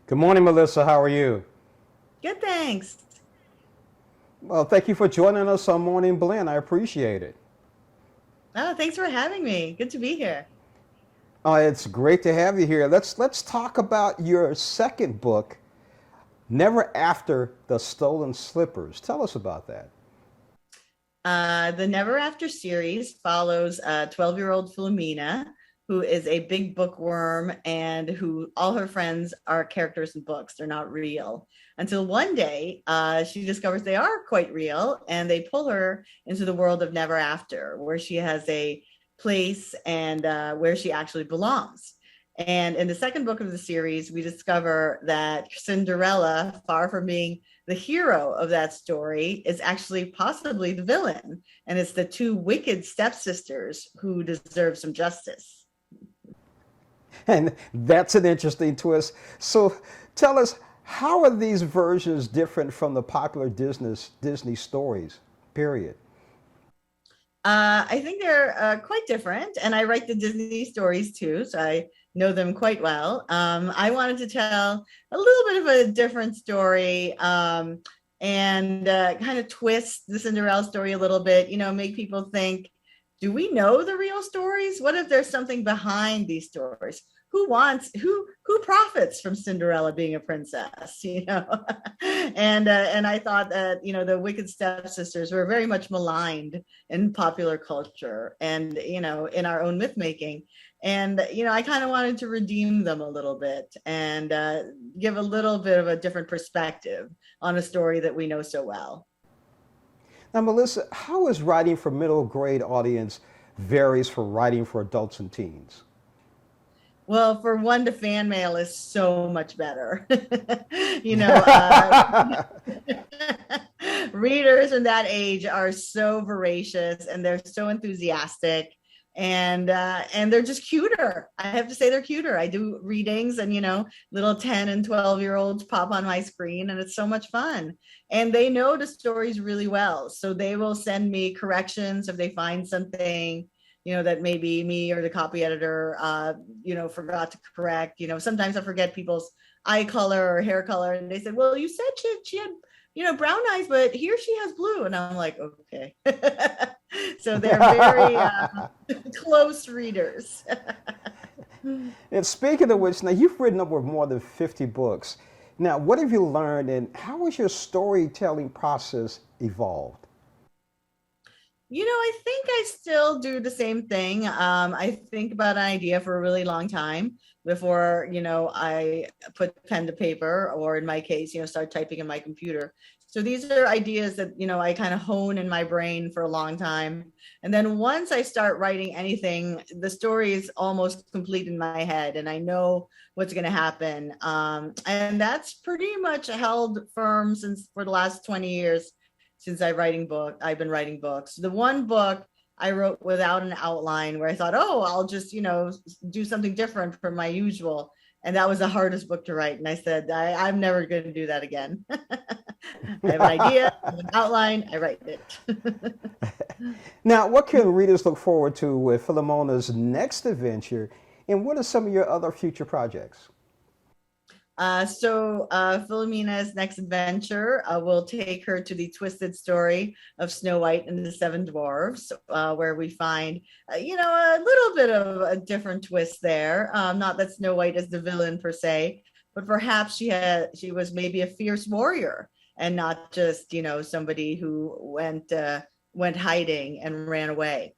Good morning, Mellisa. How are you? Good, thanks. Well, thank you for joining us on Morning Blend. I appreciate it. Oh, thanks for having me. Good to be here. It's great to have you here. Let's talk about your second book, Never After the Stolen Slippers. Tell us about that. The Never After series follows 12-year-old Filomena, who is a big bookworm and who all her friends are characters in books. They're not real. Until one day, she discovers they are quite real, and they pull her into the world of Never After, where she has a place and where she actually belongs. And in the second book of the series, we discover that Cinderella, far from being the hero of that story, is actually possibly the villain. And it's the two wicked stepsisters who deserve some justice. And that's an interesting twist. So tell us, how are these versions different from the popular Disney stories, period? I think they're quite different, and I write the Disney stories too, so I know them quite well. I wanted to tell a little bit of a different story, and kind of twist the Cinderella story a little bit, make people think, do we know the real stories? What if there's something behind these stories? Who profits from Cinderella being a princess, and I thought that the wicked stepsisters were very much maligned in popular culture and in our own myth making, and I kind of wanted to redeem them a little bit and give a little bit of a different perspective on a story that we know so well. Now, Mellisa, how is writing for middle grade audience varies from writing for adults and teens? Well, for one, the fan mail is so much better. you know, uh, Readers in that age are so voracious and they're so enthusiastic, and they're just cuter. I have to say they're cuter. I do readings, and little 10 and 12-year-olds pop on my screen, and it's so much fun. And they know the stories really well, so they will send me corrections if they find something that maybe me or the copy editor, forgot to correct. Sometimes I forget people's eye color or hair color, and they said, well, you said she had, brown eyes, but here she has blue. And I'm like, okay. So they're very close readers. And speaking of which, now you've written over more than 50 books. Now, what have you learned and how has your storytelling process evolved? I think I still do the same thing. I think about an idea for a really long time before, I put pen to paper, or in my case, start typing in my computer. So these are ideas that, I kind of hone in my brain for a long time. And then once I start writing anything, the story is almost complete in my head and I know what's going to happen. And that's pretty much held firm since for the last 20 years since I've been writing books. The one book I wrote without an outline where I thought, oh, I'll just, do something different from my usual. And that was the hardest book to write. And I said, I'm never going to do that again. I have an idea, I have an outline, I write it. Now, what can readers look forward to with Philomena's next adventure? And what are some of your other future projects? Philomena's next adventure will take her to the twisted story of Snow White and the Seven Dwarfs, where we find, a little bit of a different twist there. Not that Snow White is the villain per se, but perhaps she was maybe a fierce warrior and not just, somebody who went hiding and ran away.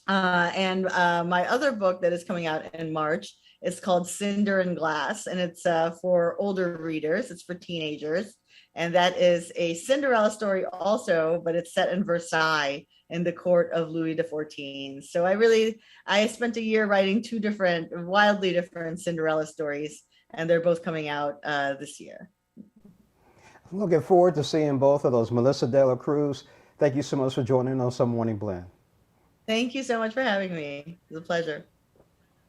And my other book that is coming out in March is called Cinder and Glass, and it's for older readers. It's for teenagers, and that is a Cinderella story also, but it's set in Versailles in the court of Louis XIV. So I spent a year writing two wildly different Cinderella stories, and they're both coming out this year. I'm looking forward to seeing both of those. Mellisa de la Cruz, thank you so much for joining us on Morning Blend. Thank you so much for having me. It was a pleasure.